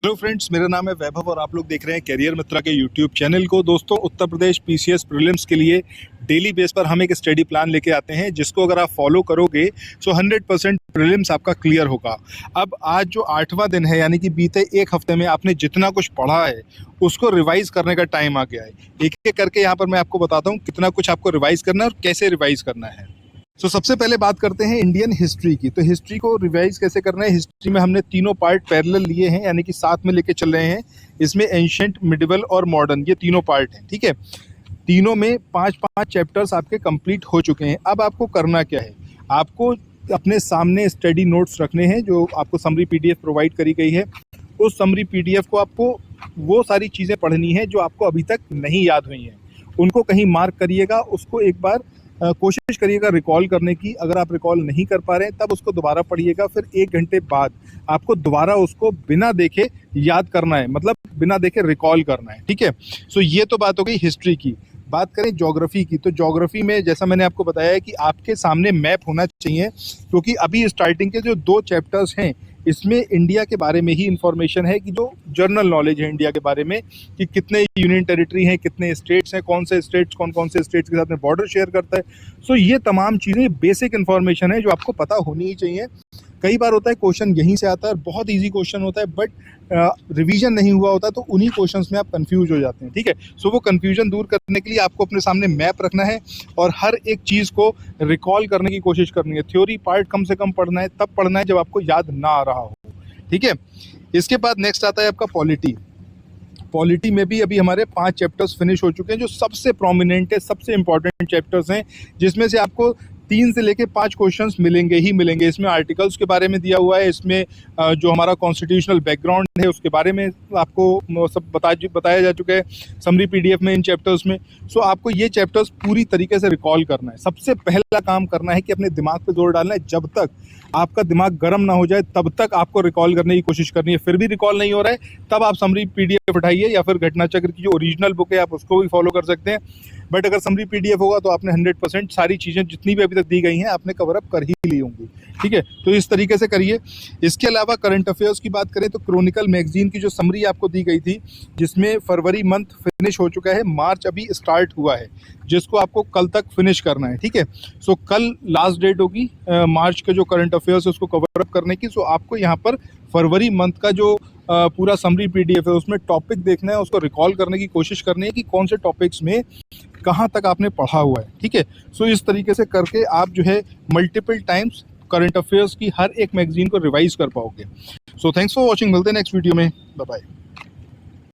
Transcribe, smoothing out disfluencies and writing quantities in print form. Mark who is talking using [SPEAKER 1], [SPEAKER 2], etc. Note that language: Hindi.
[SPEAKER 1] हेलो फ्रेंड्स, मेरा नाम है वैभव और आप लोग देख रहे हैं कैरियर मित्रा के यूट्यूब चैनल को। दोस्तों, उत्तर प्रदेश पीसीएस प्रीलिम्स के लिए डेली बेस पर हम एक स्टडी प्लान लेके आते हैं जिसको अगर आप फॉलो करोगे तो 100% प्रीलिम्स आपका क्लियर होगा। अब आज जो 8वां दिन है, यानी कि बीते एक हफ्ते में आपने जितना कुछ पढ़ा है उसको रिवाइज करने का टाइम आ गया है। एक एक करके यहाँ पर मैं आपको बताता हूँ कितना कुछ आपको रिवाइज करना है और कैसे रिवाइज करना है। सबसे पहले बात करते हैं इंडियन हिस्ट्री की। तो हिस्ट्री को रिवाइज कैसे करना है। हिस्ट्री में हमने तीनों पार्ट पैरेलल लिए हैं, यानी कि साथ में लेके चल रहे हैं। इसमें एंशिएंट, मिडिवल और मॉडर्न, ये तीनों पार्ट हैं। ठीक है, तीनों में 5-5 चैप्टर्स आपके कंप्लीट हो चुके हैं। अब आपको करना क्या है, आपको अपने सामने स्टडी नोट्स रखने हैं जो आपको समरी पीडीएफ प्रोवाइड करी गई है। उस समरी पीडीएफ को आपको वो सारी चीज़ें पढ़नी है जो आपको अभी तक नहीं याद हुई हैं, उनको कहीं मार्क करिएगा। उसको एक बार कोशिश करिएगा रिकॉल करने की। अगर आप रिकॉल नहीं कर पा रहे हैं तब उसको दोबारा पढ़िएगा। फिर 1 घंटे बाद आपको दोबारा उसको बिना देखे याद करना है, मतलब बिना देखे रिकॉल करना है। ठीक है, सो ये तो बात हो गई हिस्ट्री की। बात करें ज्योग्राफी की, तो ज्योग्राफी में जैसा मैंने आपको बताया है कि आपके सामने मैप होना चाहिए, क्योंकि अभी स्टार्टिंग के जो 2 चैप्टर्स हैं इसमें इंडिया के बारे में ही इंफॉर्मेशन है, कि जो जनरल नॉलेज है इंडिया के बारे में, कि कितने यूनियन टेरिटरी हैं, कितने स्टेट्स हैं, कौन से स्टेट्स कौन से स्टेट्स के साथ में बॉर्डर शेयर करता है। सो ये तमाम चीज़ें बेसिक इन्फॉर्मेशन है जो आपको पता होनी ही चाहिए। कई बार होता है क्वेश्चन यहीं से आता है, बहुत इजी क्वेश्चन होता है, बट रिवीजन नहीं हुआ होता, तो उन्हीं क्वेश्चंस में आप कंफ्यूज हो जाते हैं। ठीक है, सो वो कंफ्यूजन दूर करने के लिए आपको अपने सामने मैप रखना है और हर एक चीज़ को रिकॉल करने की कोशिश करनी है। थ्योरी पार्ट कम से कम पढ़ना है, तब पढ़ना है जब आपको याद ना आ रहा हो। ठीक है, इसके बाद नेक्स्ट आता है आपका पॉलिटी। पॉलिटी में भी अभी हमारे 5 चैप्टर्स फिनिश हो चुके हैं जो सबसे प्रोमिनेंट है, सबसे इंपॉर्टेंट चैप्टर्स हैं, जिसमें से आपको 3 से लेके 5 क्वेश्चंस मिलेंगे ही मिलेंगे। इसमें आर्टिकल्स के बारे में दिया हुआ है, इसमें जो हमारा कॉन्स्टिट्यूशनल बैकग्राउंड है उसके बारे में आपको सब बताया जा चुका है समरी पीडीएफ में, इन चैप्टर्स में। सो आपको ये चैप्टर्स पूरी तरीके से रिकॉल करना है। सबसे पहला काम करना है कि अपने दिमाग पे जोर डालना है। जब तक आपका दिमाग गर्म ना हो जाए तब तक आपको रिकॉल करने की कोशिश करनी है। फिर भी रिकॉल नहीं हो रहा है तब आप समरी पीडीएफ उठाइए, या फिर घटना चक्र की जो ओरिजिनल बुक है आप उसको भी फॉलो कर सकते हैं। बट अगर समरी पीडीएफ होगा तो आपने 100% सारी चीज़ें जितनी भी अभी तक दी गई हैं आपने कवर अप कर ही ली होंगी। ठीक है, तो इस तरीके से करिए। इसके अलावा करंट अफेयर्स की बात करें तो क्रॉनिकल मैगजीन की जो समरी आपको दी गई थी, जिसमें फरवरी मंथ फिनिश हो चुका है, मार्च अभी स्टार्ट हुआ है, जिसको आपको कल तक फिनिश करना है। ठीक है, सो कल लास्ट डेट होगी मार्च के जो करंट अफेयर्स है उसको कवर अप करने की। सो आपको यहाँ पर फरवरी मंथ का जो पूरा समरी पीडीएफ है उसमें टॉपिक देखना है, उसको रिकॉल करने की कोशिश करनी है कि कौन से टॉपिक्स में कहाँ तक आपने पढ़ा हुआ है। ठीक है, सो इस तरीके से करके आप जो है मल्टीपल टाइम्स करंट अफेयर्स की हर एक मैगजीन को रिवाइज कर पाओगे। सो थैंक्स फॉर वॉचिंग, मिलते हैं नेक्स्ट वीडियो में, बाय बाय।